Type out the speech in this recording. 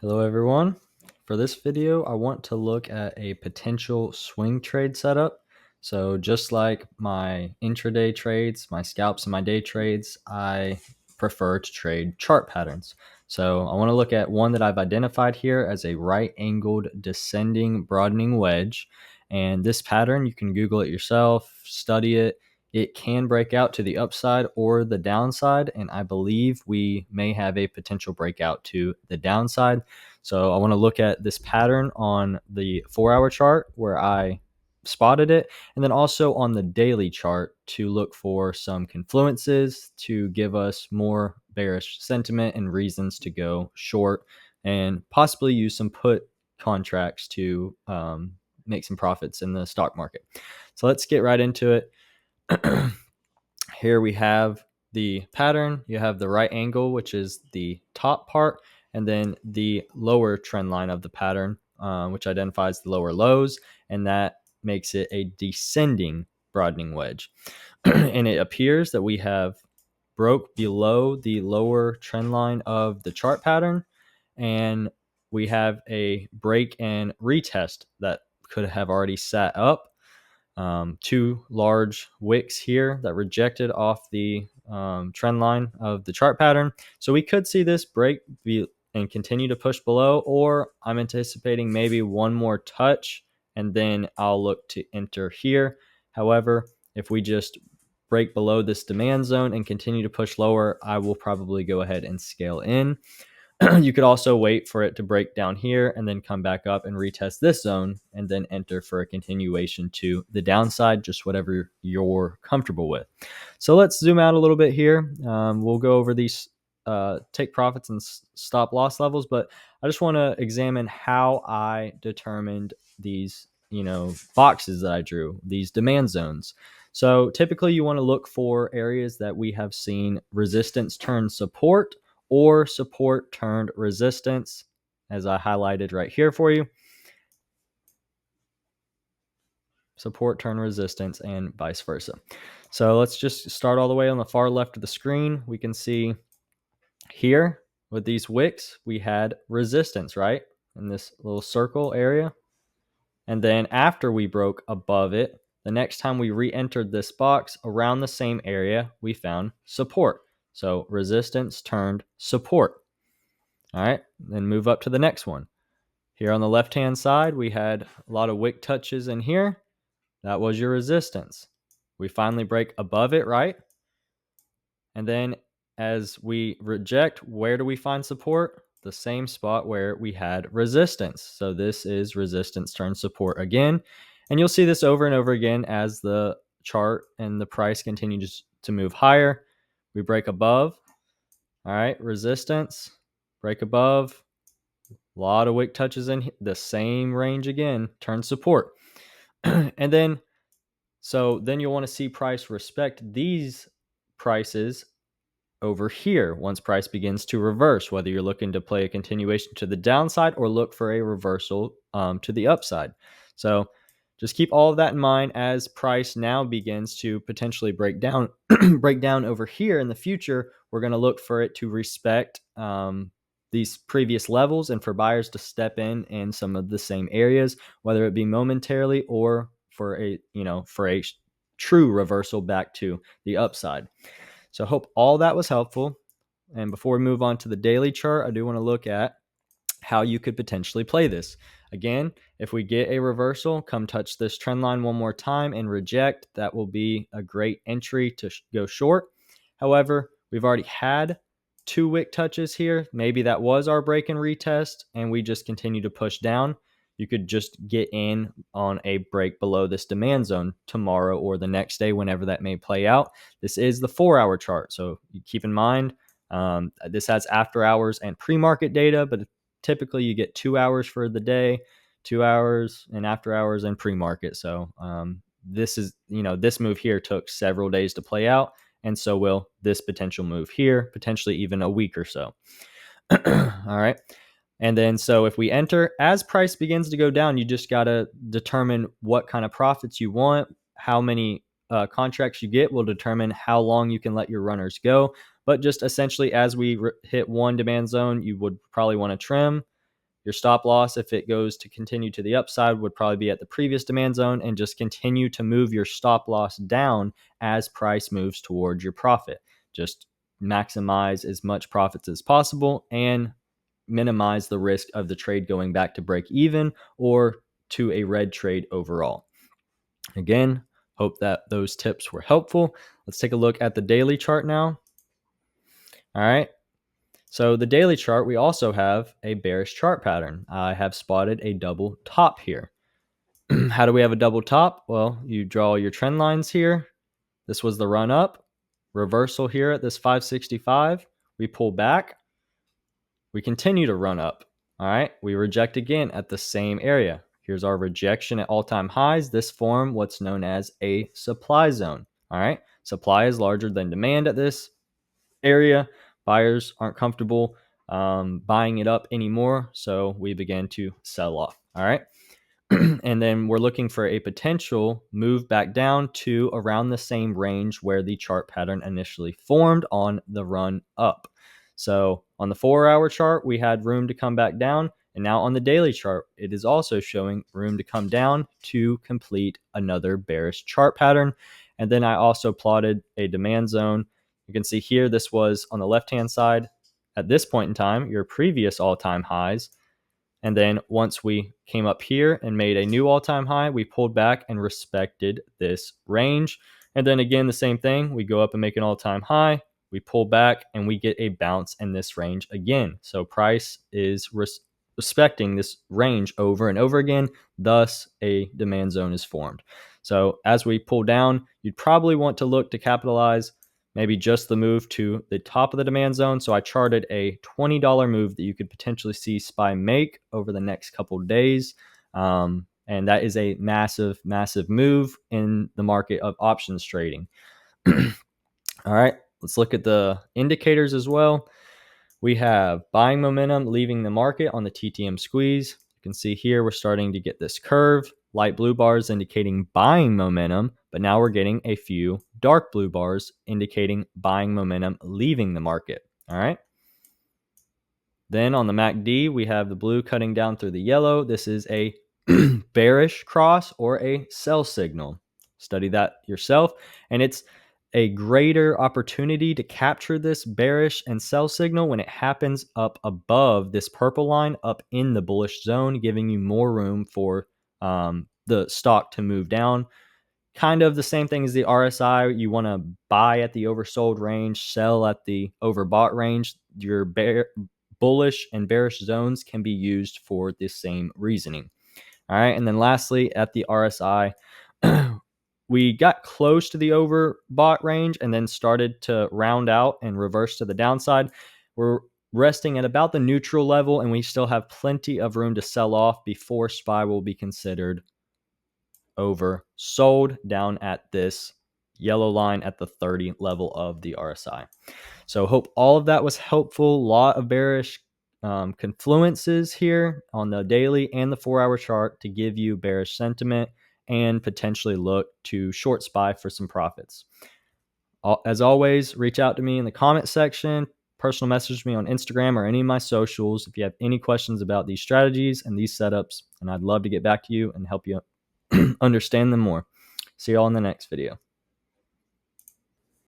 Hello everyone. For this video, I want to look at a potential swing trade setup. So just like my intraday trades, my scalps and my day trades, I prefer to trade chart patterns. So I want to look at one that I've identified here as a right angled descending broadening wedge. And this pattern, you can Google it yourself, study it. It can break out to the upside or the downside, and I believe we may have a potential breakout to the downside. So I want to look at this pattern on the 4-hour chart where I spotted it, and then also on the daily chart to look for some confluences to give us more bearish sentiment and reasons to go short, and possibly use some put contracts to make some profits in the stock market. So let's get right into it. Here we have the pattern. You have the right angle, which is the top part, and then the lower trend line of the pattern, which identifies the lower lows, and that makes it a descending broadening wedge. And it appears that we have broke below the lower trend line of the chart pattern, and we have a break and retest that could have already sat up. Two large wicks here that rejected off the trend line of the chart pattern. So we could see this break and continue to push below, or I'm anticipating maybe one more touch and then I'll look to enter here. However, if we just break below this demand zone and continue to push lower, I will probably go ahead and scale in. You could also wait for it to break down here and then come back up and retest this zone and then enter for a continuation to the downside, just whatever you're comfortable with. So let's zoom out a little bit here. We'll go over these take profits and stop loss levels, but I just want to examine how I determined these, boxes that I drew, these demand zones. So typically you want to look for areas that we have seen resistance turn support or support turned resistance, as I highlighted right here for you. Support turn resistance and vice versa. So let's just start all the way on the far left of the screen. We can see here with these wicks, we had resistance, right? In this little circle area. And then after we broke above it, the next time we re-entered this box around the same area, we found support. So resistance turned support. All right, then move up to the next one. Here on the left-hand side, we had a lot of wick touches in here. That was your resistance. We finally break above it, right? And then as we reject, where do we find support? The same spot where we had resistance. So this is resistance turn support again. And you'll see this over and over again as the chart and the price continues to move higher. We break above. All right, resistance, break above. A lot of wick touches in the same range again, turn support. And then you'll want to see price respect these prices over here once price begins to reverse, whether you're looking to play a continuation to the downside or look for a reversal to the upside. So just keep all of that in mind as price now begins to potentially break down over here in the future. We're going to look for it to respect these previous levels and for buyers to step in some of the same areas, whether it be momentarily or for a true reversal back to the upside. So I hope all that was helpful. And before we move on to the daily chart, I do want to look at how you could potentially play this. Again, if we get a reversal, come touch this trend line one more time and reject, that will be a great entry to go short. However, we've already had two wick touches here. Maybe that was our break and retest, and we just continue to push down. You could just get in on a break below this demand zone tomorrow or the next day, whenever that may play out. This is the 4-hour chart, so keep in mind this has after hours and pre-market data, but typically you get 2 hours for the day, 2 hours and after hours and pre-market. So this move here took several days to play out, and so will this potential move here, potentially even a week or so. All right. And then so if we enter, as price begins to go down, you just got to determine what kind of profits you want. How many contracts you get will determine how long you can let your runners go. But just essentially, as we hit one demand zone, you would probably want to trim. Your stop loss, if it goes to continue to the upside, would probably be at the previous demand zone, and just continue to move your stop loss down as price moves towards your profit. Just maximize as much profits as possible and minimize the risk of the trade going back to break even or to a red trade overall. Again, hope that those tips were helpful. Let's take a look at the daily chart now. All right. So the daily chart, we also have a bearish chart pattern. I have spotted a double top here. How do we have a double top? Well, you draw your trend lines here. This was the run up, reversal here at this 565. We pull back. We continue to run up. All right. We reject again at the same area. Here's our rejection at all-time highs. This form what's known as a supply zone. All right. Supply is larger than demand at this area. Buyers aren't comfortable buying it up anymore, so we began to sell off. All right. And then we're looking for a potential move back down to around the same range where the chart pattern initially formed on the run up. So on the 4-hour chart, we had room to come back down. And now on the daily chart, it is also showing room to come down to complete another bearish chart pattern. And then I also plotted a demand zone. You can see here, this was on the left-hand side at this point in time, your previous all-time highs. And then once we came up here and made a new all-time high, we pulled back and respected this range. And then again, the same thing. We go up and make an all-time high. We pull back and we get a bounce in this range again. So price is respecting this range over and over again. Thus, a demand zone is formed. So as we pull down, you'd probably want to look to capitalize maybe just the move to the top of the demand zone. So I charted a $20 move that you could potentially see SPY make over the next couple of days. And that is a massive, massive move in the market of options trading. All right, let's look at the indicators as well. We have buying momentum leaving the market on the TTM squeeze. You can see here we're starting to get this curve. Light blue bars indicating buying momentum, but now we're getting a few dark blue bars indicating buying momentum leaving the market. All right. Then on the MACD, we have the blue cutting down through the yellow. This is a bearish cross or a sell signal. Study that yourself. And it's a greater opportunity to capture this bearish and sell signal when it happens up above this purple line up in the bullish zone, giving you more room for the stock to move down. Kind of the same thing as the RSI. You want to buy at the oversold range, sell at the overbought range. Your bullish and bearish zones can be used for the same reasoning. All right. And then lastly, at the RSI, we got close to the overbought range and then started to round out and reverse to the downside. We're resting at about the neutral level, and we still have plenty of room to sell off before SPY will be considered oversold down at this yellow line at the 30 level of the RSI. So hope all of that was helpful. A lot of bearish confluences here on the daily and the 4-hour chart to give you bearish sentiment and potentially look to short SPY for some profits. As always, reach out to me in the comment section, personal message me on Instagram or any of my socials if you have any questions about these strategies and these setups, and I'd love to get back to you and help you understand them more. See you all in the next video.